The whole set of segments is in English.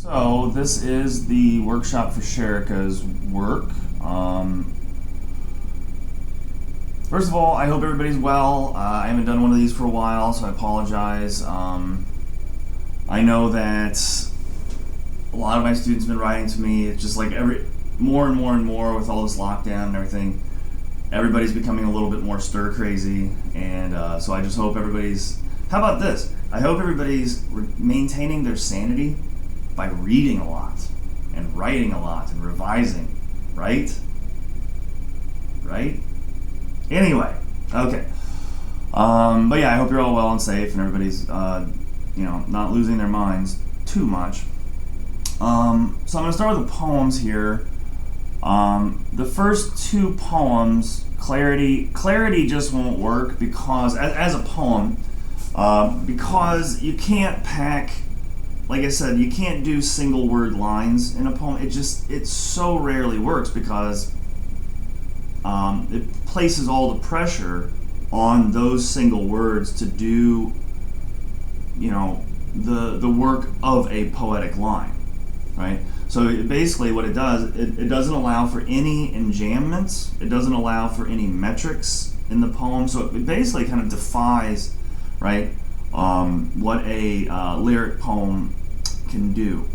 So this is the workshop for Sherica's work. First of all, I hope everybody's well. I haven't done one of these for a while, so I apologize. I know that a lot of my students have been writing to me. It's just like more and more with all this lockdown and everything. Everybody's becoming a little bit more stir crazy, and so I just hope everybody's. How about this? I hope everybody's maintaining their sanity by reading a lot and writing a lot and revising, right? Right? Anyway, okay. But yeah, I hope you're all well and safe and everybody's, not losing their minds too much. So I'm going to start with the poems here. The first two poems, Clarity just won't work because, as a poem, because you can't pack, like I said, you can't do single word lines in a poem. It so rarely works because it places all the pressure on those single words to do, the work of a poetic line, right? So basically what it does, it doesn't allow for any enjambments. It doesn't allow for any metrics in the poem. So it basically kind of defies, right, what a lyric poem can do.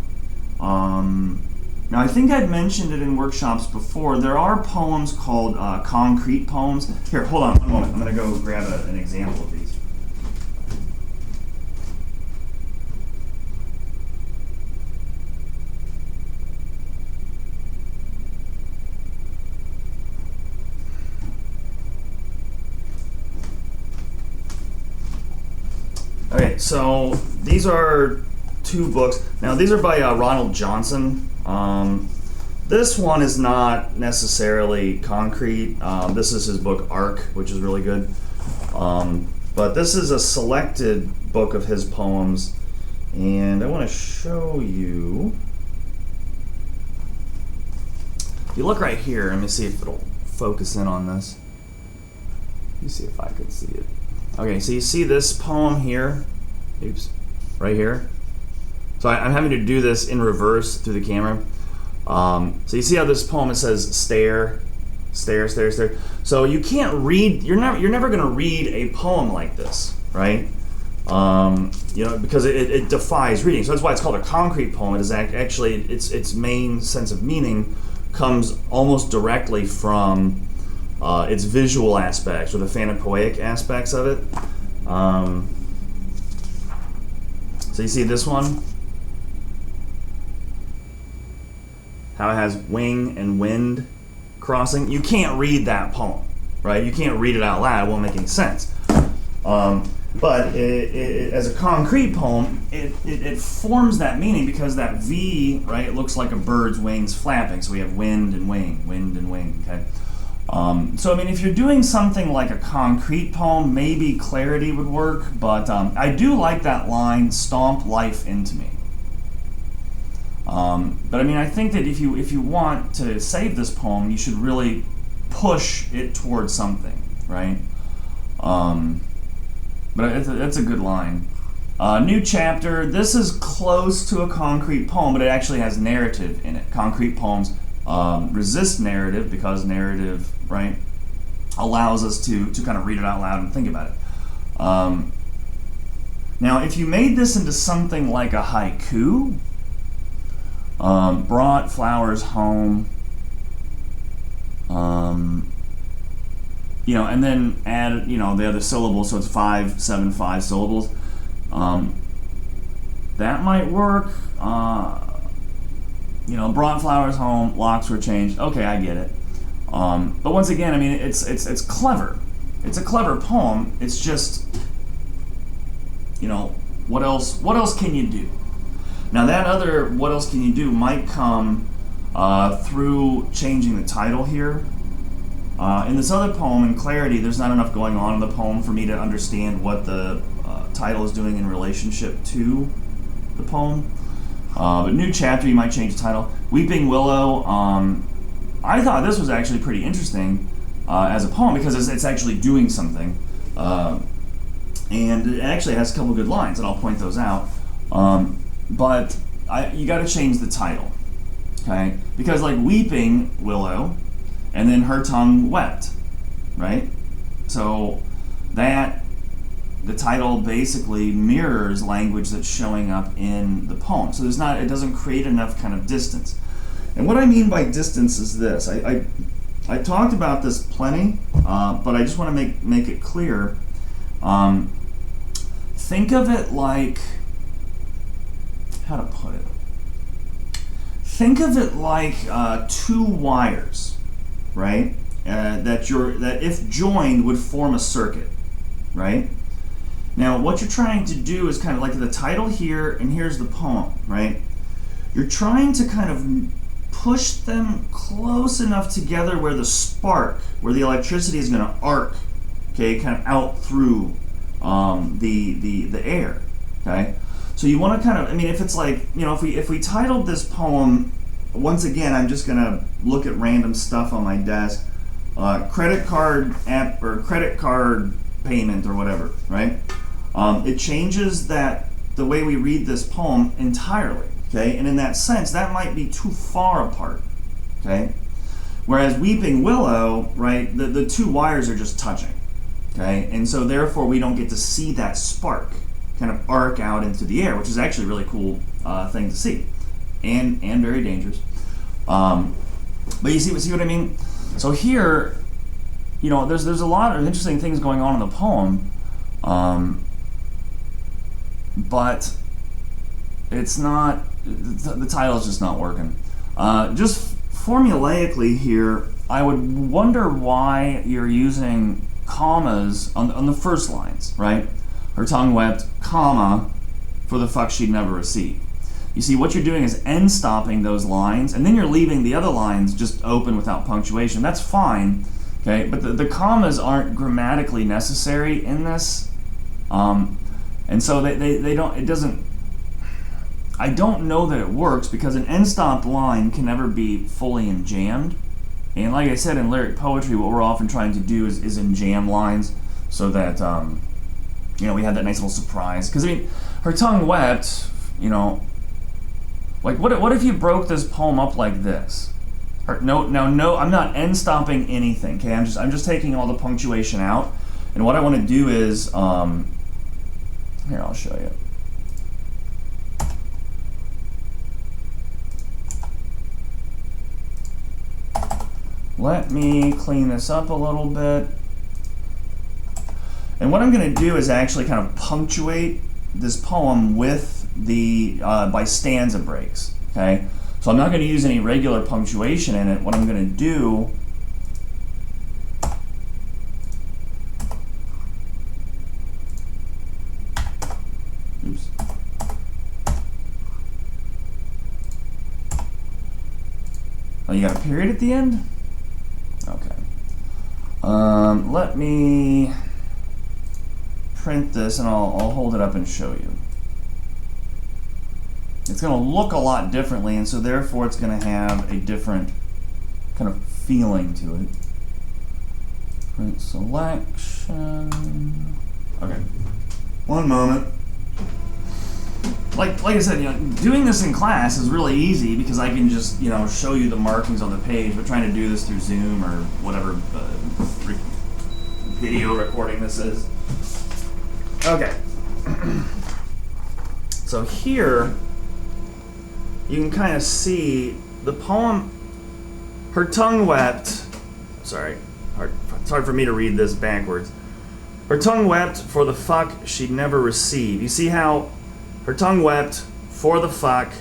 Now I think I'd mentioned it in workshops before. There are poems called concrete poems. Here, hold on one moment. I'm going to go grab an example of these. Okay, so these are two books. Now these are by Ronald Johnson. This one is not necessarily concrete. This is his book Arc, which is really good. But this is a selected book of his poems, and I want to show you. If you look right here, let me see if it'll focus in on this. Let me see if I can see it. Okay, so you see this poem here? Oops, right here. So I'm having to do this in reverse through the camera. So you see how this poem, it says stare, stare, stare, stare. So you can't read, you're never going to read a poem like this, right? Because it defies reading. So that's why it's called a concrete poem. It is actually, its main sense of meaning comes almost directly from its visual aspects or the phantopoeic aspects of it. So you see this one? How it has wing and wind crossing. You can't read that poem, right? You can't read it out loud. It won't make any sense. But as a concrete poem, it forms that meaning because that V, right, it looks like a bird's wings flapping. So we have wind and wing, okay? So, I mean, if you're doing something like a concrete poem, maybe clarity would work, but I do like that line, stomp life into me. But I mean, I think that if you want to save this poem, you should really push it towards something, right? But that's a good line. New chapter. This is close to a concrete poem, but it actually has narrative in it. Concrete poems resist narrative because narrative, right, allows us to kind of read it out loud and think about it. Now, if you made this into something like a haiku, brought flowers home, and then add, the other syllables, so it's 5, 7, 5 syllables. That might work. Brought flowers home, locks were changed. Okay, I get it. But once again, I mean, it's clever. It's a clever poem. It's just, what else can you do? Now that other what else can you do might come through changing the title here. In this other poem, in Clarity, there's not enough going on in the poem for me to understand what the title is doing in relationship to the poem. But New Chapter, you might change the title. Weeping Willow, I thought this was actually pretty interesting as a poem because it's actually doing something. And it actually has a couple good lines, and I'll point those out. But you got to change the title, okay? Because like weeping willow, and then her tongue wept, right? So that the title basically mirrors language that's showing up in the poem. So it doesn't create enough kind of distance. And what I mean by distance is this. I talked about this plenty, but I just want to make it clear. Think of it like, how to put it? Think of it like two wires, right? That if joined would form a circuit, right? Now, what you're trying to do is kind of like the title here, and here's the poem, right? You're trying to kind of push them close enough together where the spark, where the electricity is going to arc, okay, kind of out through the air, okay? So you want to kind of, I mean, if it's like, you know, if we titled this poem, once again, I'm just going to look at random stuff on my desk, credit card app or credit card payment or whatever, right? It changes the way we read this poem entirely. Okay, and in that sense, that might be too far apart. Okay, whereas weeping willow, right, the two wires are just touching. Okay, and so therefore we don't get to see that spark kind of arc out into the air, which is actually a really cool thing to see, and very dangerous. But you see what I mean? So here, you know, there's a lot of interesting things going on in the poem, but it's not. The title is just not working. Just formulaically here, I would wonder why you're using commas on the first lines, right? Her tongue wept, comma, for the fuck she'd never receive. You see, what you're doing is end stopping those lines, and then you're leaving the other lines just open without punctuation. That's fine, okay? But the commas aren't grammatically necessary in this, and so they don't. It doesn't. I don't know that it works because an end-stop line can never be fully enjammed. And like I said, in lyric poetry, what we're often trying to do is enjam lines so that, you know, we have that nice little surprise. Because, I mean, her tongue wept, you know, like, what if you broke this poem up like this? No, I'm not end-stopping anything, okay? I'm just taking all the punctuation out. And what I want to do is, here, I'll show you. Let me clean this up a little bit. And what I'm going to do is actually kind of punctuate this poem with by stanza breaks, okay? So I'm not going to use any regular punctuation in it. What I'm going to do Oh, you got a period at the end? Okay. Let me print this and I'll hold it up and show you. It's going to look a lot differently, and so therefore it's going to have a different kind of feeling to it. Print selection. Okay. One moment. Like I said, you know, doing this in class is really easy because I can just, you know, show you the markings on the page. But trying to do this through Zoom or whatever video recording this is. Okay. So here, you can kind of see the poem. Her tongue wept. Sorry, it's hard for me to read this backwards. Her tongue wept for the fuck she'd never receive. You see how her tongue wept for the fuck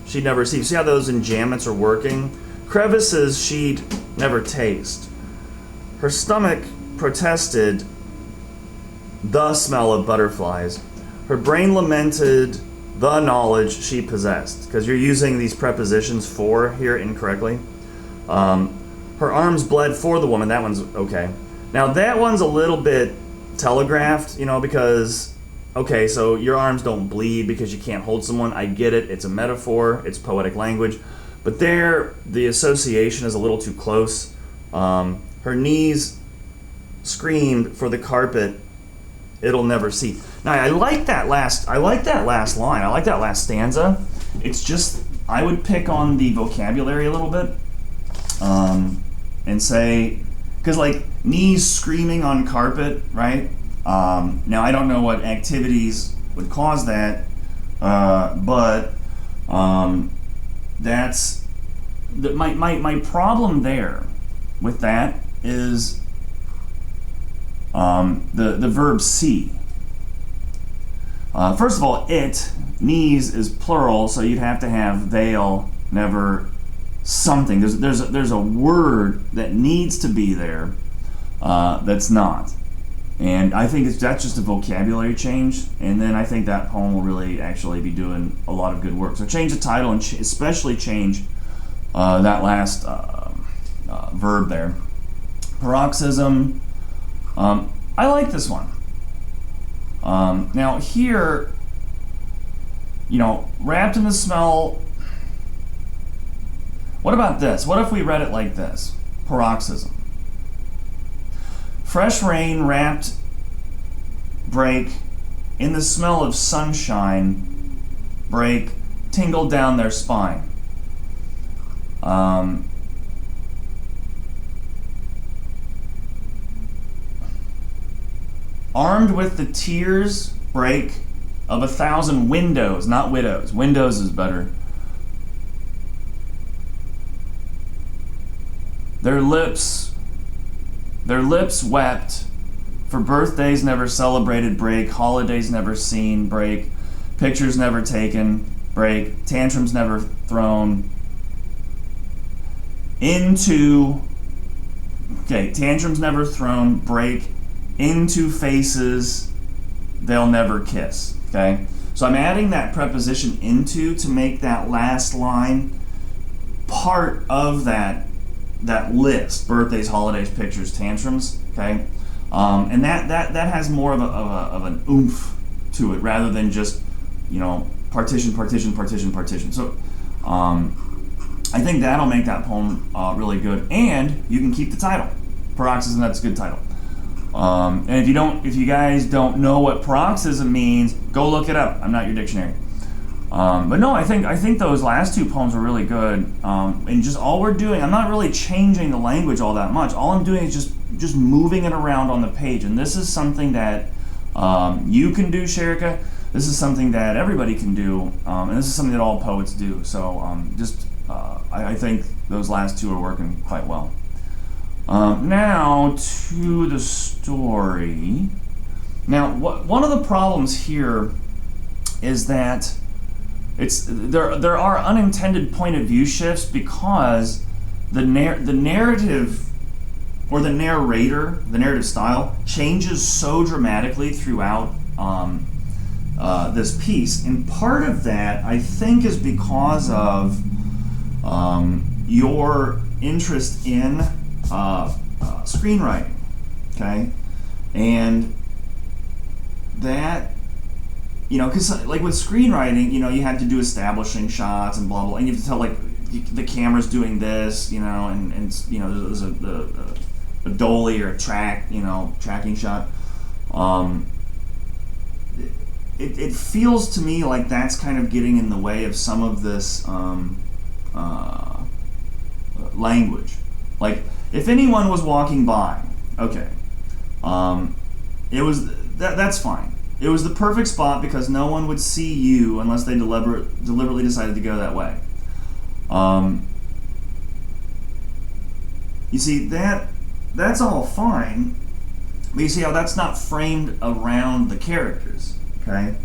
she'd never receive. See how those enjambments are working? Crevices she'd never taste. Her stomach protested the smell of butterflies. Her brain lamented the knowledge she possessed. Because you're using these prepositions for here incorrectly. Her arms bled for the woman. That one's okay. Now that one's a little bit telegraphed, you know, because, okay, so your arms don't bleed because you can't hold someone. I get it. It's a metaphor. It's poetic language. But there, the association is a little too close. Her knees screamed for the carpet it'll never see. Now, I like that last line. I like that last stanza It's just, I would pick on the vocabulary a little bit, and say, because like knees screaming on carpet, right? Now I don't know what activities would cause that, but that's my problem there with that is the verb see. First of all, knees is plural, so you'd have to have veil, never something. There's a word that needs to be there that's not. And I think that's just a vocabulary change, and then I think that poem will really actually be doing a lot of good work. So change the title, and especially change that last verb there. Paroxysm. I like this one. Now here, wrapped in the smell. What about this? What if we read it like this? Paroxysm. Fresh rain wrapped break in the smell of sunshine break tingle down their spine. Armed with the tears break of 1,000 windows, not widows. Windows is better. Their lips wept for birthdays never celebrated break, holidays never seen break, pictures never taken break, tantrums never thrown into, tantrums never thrown break into faces they'll never kiss, okay? So I'm adding that preposition into to make that last line part of that list: birthdays, holidays, pictures, tantrums. Okay, and that has more of an oomph to it rather than just partition. So I think that'll make that poem really good, and you can keep the title, Paroxysm. That's a good title. And if you guys don't know what paroxysm means, go look it up. I'm not your dictionary. But no, I think those last two poems are really good. And just all we're doing, I'm not really changing the language all that much. All I'm doing is just moving it around on the page. And this is something that you can do, Sherica. This is something that everybody can do. And this is something that all poets do. So I think those last two are working quite well. Now to the story. Now, one of the problems here is that there are unintended point of view shifts because the narrative or the narrator, the narrative style changes so dramatically throughout this piece, and part of that I think is because of your interest in screenwriting, okay, and that. Because like with screenwriting, you have to do establishing shots and blah blah, and you have to tell like the camera's doing this, and there's a dolly or a tracking shot. It feels to me like that's kind of getting in the way of some of this language. Like if anyone was walking by, okay, it was that's fine. It was the perfect spot because no one would see you unless they deliberately decided to go that way. You see, that's all fine, but you see how that's not framed around the characters, okay?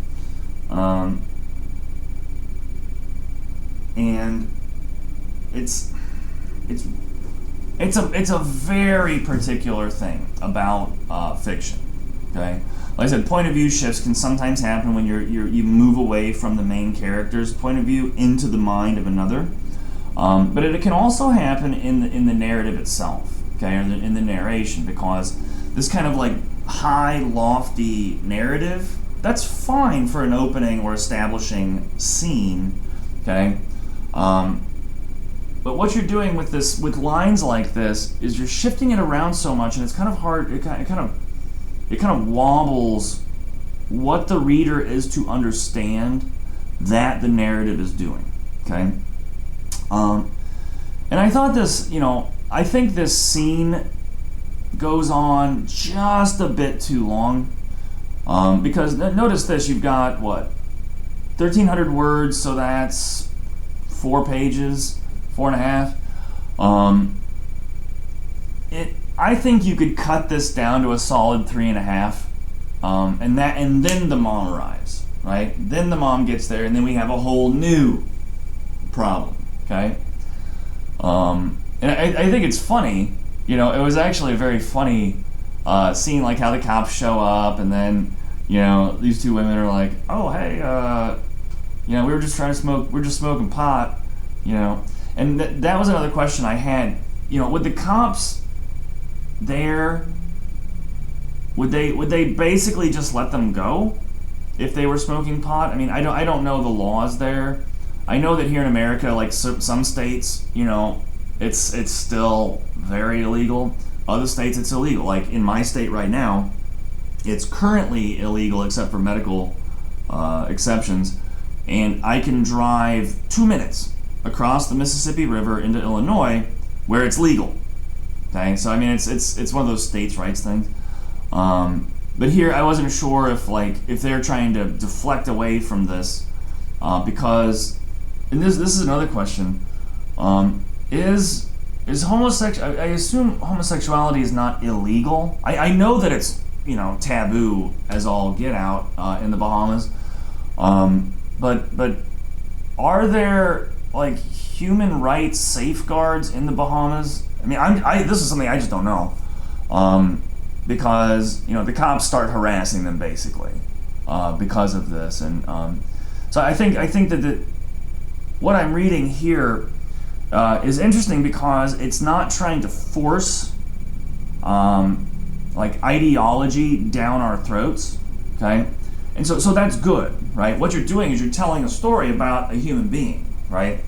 And it's a very particular thing about fiction, okay? Like I said, point of view shifts can sometimes happen when you move away from the main character's point of view into the mind of another. But it can also happen in the narrative itself, okay, or in the narration, because this kind of like high, lofty narrative, that's fine for an opening or establishing scene, okay. But what you're doing with lines like this is you're shifting it around so much, and it's kind of hard. It kind of wobbles what the reader is to understand that the narrative is doing. Okay. And I thought this, I think this scene goes on just a bit too long. Because notice this, you've got what? 1,300 words, so that's 4 pages, 4.5. I think you could cut this down to a solid 3.5. And then the mom arrives, right? Then the mom gets there, and then we have a whole new problem, okay? And I think it's funny, it was actually a very funny scene, like how the cops show up, and then, these two women are like, oh, hey, we were just trying to smoke, we're just smoking pot, and that was another question I had, would the cops there, would they basically just let them go if they were smoking pot? I mean, I don't know the laws there. I know that here in America, like some states, it's still very illegal. Other states, it's illegal. Like in my state right now, it's currently illegal except for medical exceptions. And I can drive 2 minutes across the Mississippi River into Illinois where it's legal. Okay, so I mean, it's one of those states' rights things. But here, I wasn't sure if they're trying to deflect away from this, because, and this is another question, is homosexual? I assume homosexuality is not illegal. I know that it's taboo as all get out in the Bahamas, but are there human rights safeguards in the Bahamas? I mean, this is something I just don't know. Because the cops start harassing them basically because of this, and so I think that what I'm reading here is interesting because it's not trying to force ideology down our throats, okay? And so that's good, right? What you're doing is you're telling a story about a human being, right?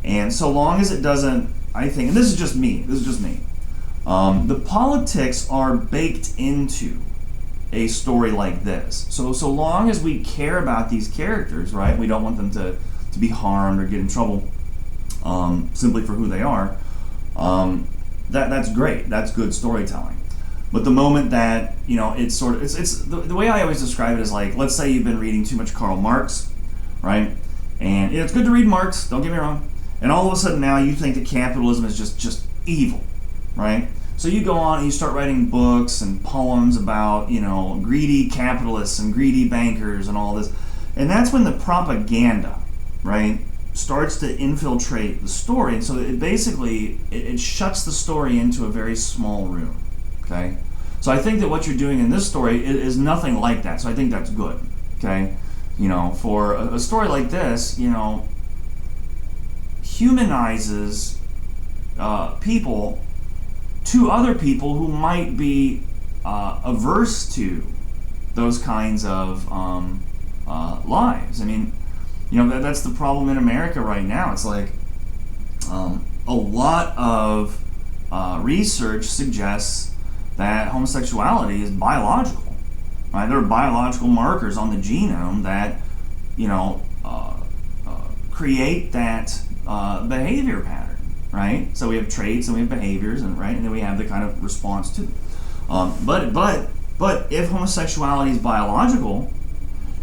And so long as it doesn't, I think, and this is just me. The politics are baked into a story like this. So long as we care about these characters, right? We don't want them to be harmed or get in trouble simply for who they are. That's great. That's good storytelling. But the moment that it's the way I always describe it is let's say you've been reading too much Karl Marx, right? And it's good to read Marx. Don't get me wrong. And all of a sudden now you think that capitalism is just evil, right? So you go on and you start writing books and poems about, greedy capitalists and greedy bankers and all this. And that's when the propaganda, right, starts to infiltrate the story. And so it basically, it shuts the story into a very small room, okay? So I think that what you're doing in this story is nothing like that. So I think that's good, okay? For a story like this, humanizes people to other people who might be averse to those kinds of lives. I mean, that's the problem in America right now. It's a lot of research suggests that homosexuality is biological. Right? There are biological markers on the genome that create that behavior pattern. Right, so we have traits and we have behaviors, and then we have the kind of response to them. But if homosexuality is biological,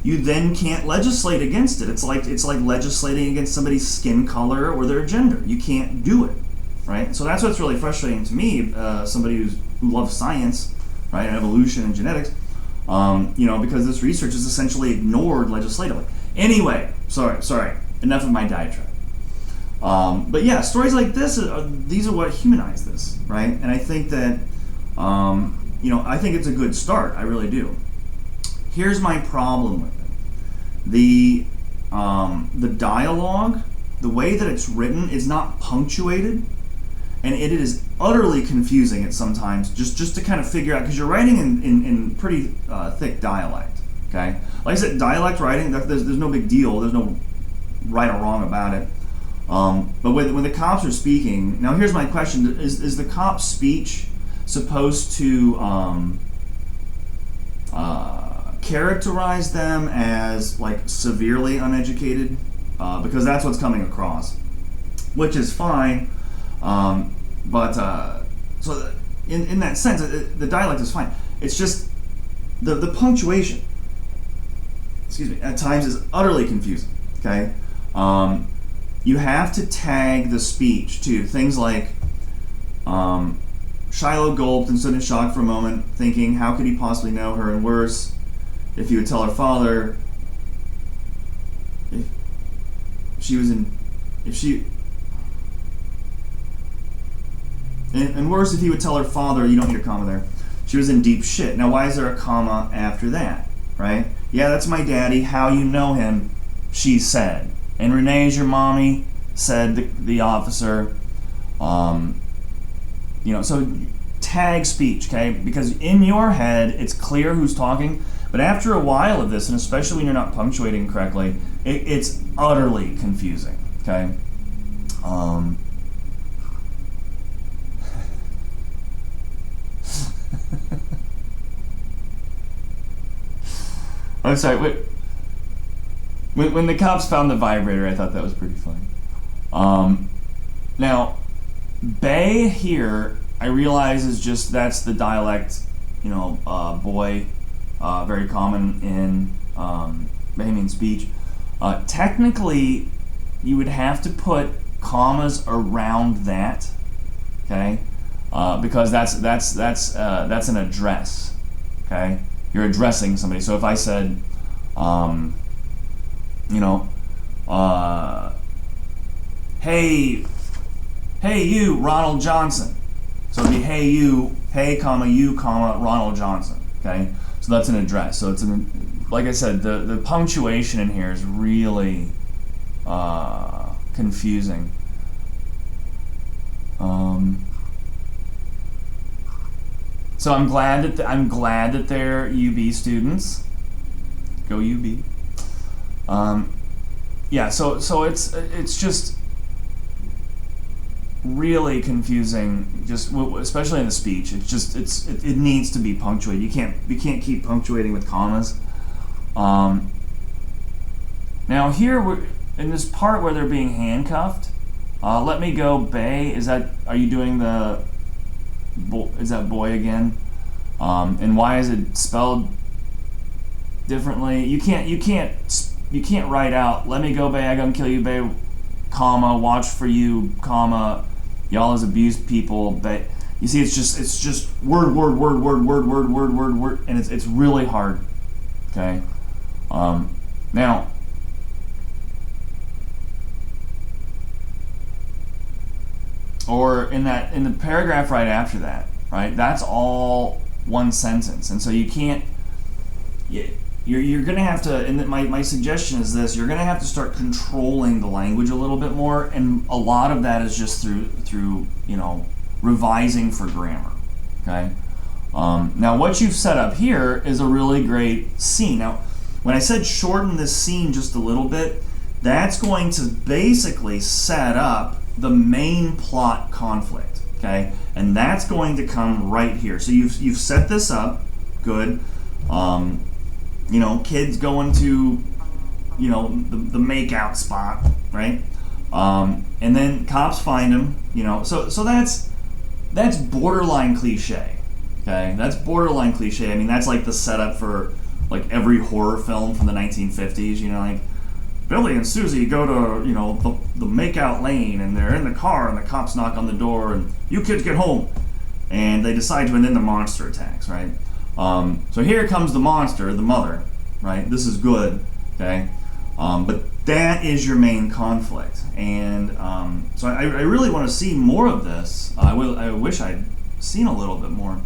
you then can't legislate against it. It's like legislating against somebody's skin color or their gender. You can't do it, right? So that's what's really frustrating to me. Somebody who loves science, right, and evolution and genetics, because this research is essentially ignored legislatively. Anyway, sorry, enough of my diatribe. But yeah, stories like this, these are what humanize this, right? And I think that, I think it's a good start. I really do. Here's my problem with it. The dialogue, the way that it's written, is not punctuated, and it is utterly confusing at sometimes just to kind of figure out, because you're writing in pretty thick dialect, okay? Like I said, dialect writing, there's no big deal. There's no right or wrong about it. But when the cops are speaking, now here's my question: is the cop's speech supposed to characterize them as like severely uneducated because that's what's coming across, which is fine. But so in that sense, the dialect is fine. It's just the punctuation, excuse me, at times is utterly confusing. Okay, you have to tag the speech too. Things like Shiloh gulped and stood in shock for a moment, thinking, how could he possibly know her? And worse, if he would tell her father, and worse, if he would tell her father, you don't need a comma there, she was in deep shit. Now, why is there a comma after that, right? Yeah, that's my daddy. How you know him, she said. And Renee's your mommy, said the officer. So tag speech, okay? Because in your head, it's clear who's talking, but after a while of this, and especially when you're not punctuating correctly, it's utterly confusing, okay? I'm sorry, when the cops found the vibrator, I thought that was pretty funny. Now, Bay here, I realize is just, that's the dialect, boy, very common in Bahamian speech. Technically, you would have to put commas around that, okay? Because that's an address, okay? You're addressing somebody. So if I said, hey you, Ronald Johnson. So it'd be hey you, Ronald Johnson. Okay, so that's an address. So it's like I said, the punctuation in here is really confusing. So I'm glad that they're UB students. Go UB. Yeah. So it's just really confusing, just especially in the speech. It needs to be punctuated. You can't keep punctuating with commas. Now here we're in this part where they're being handcuffed. Let me go, Bay. Are you doing the? Is that boy again? And why is it spelled differently? You can't write out, let me go, Bay, I gonna kill you, Bay, comma, watch for you, comma, y'all as abused people, Bay. You see, it's just word, and it's really hard. Okay. Now, or in the paragraph right after that, right? That's all one sentence, and so you can't. You're going to have to, and my suggestion is this: you're going to have to start controlling the language a little bit more, and a lot of that is just through revising for grammar. Okay. Now, what you've set up here is a really great scene. Now, when I said shorten this scene just a little bit, that's going to basically set up the main plot conflict, okay? And that's going to come right here. So you've set this up, good. Kids going to, the makeout spot, right? And then cops find him, So that's borderline cliche, okay? That's borderline cliche. I mean, that's like the setup for like every horror film from the 1950s, like Billy and Susie go to, the makeout lane, and they're in the car, and the cops knock on the door, and you kids get home, and they decide to, and then the monster attacks, right? So here comes the monster, the mother, right? This is good, okay? But that is your main conflict, and so I really want to see more of this. I wish I'd seen a little bit more.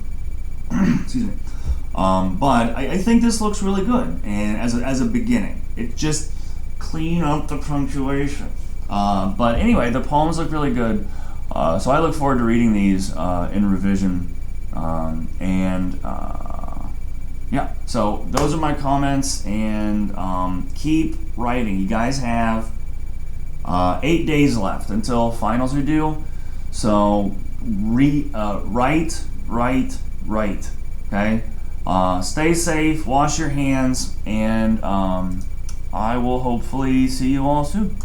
Excuse me. But I think this looks really good, and as a beginning, it just clean up the punctuation. But anyway, the poems look really good, so I look forward to reading these in revision, yeah. So those are my comments, and keep writing. You guys have 8 days left until finals are due, so write. Okay. Stay safe, wash your hands, and I will hopefully see you all soon.